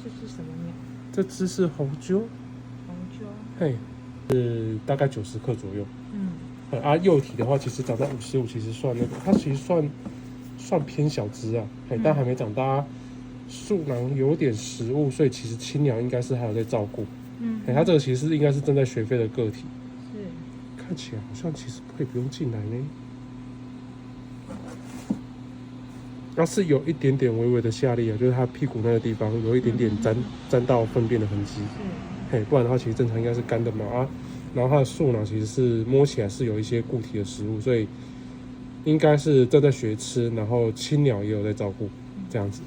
这是什么鸟？这只是红鸠，红鸠。嘿，是大概90克左右。幼体的话，其实长到55，其实算那个，它其实算偏小只啊，但还没长大。树囊有点食物，所以其实青鸟应该是还有在照顾。它这个其实应该是正在学飞的个体。是。看起来好像其实可以不用进来呢。那是有一点点微微的下力啊，就是它屁股那个地方有一点点沾到粪便的痕迹。不然的话其实正常应该是干的嘛啊。然后它的树囊其实是摸起来是有一些固体的食物，所以应该是正在学吃，然后青鸟也有在照顾，这样子。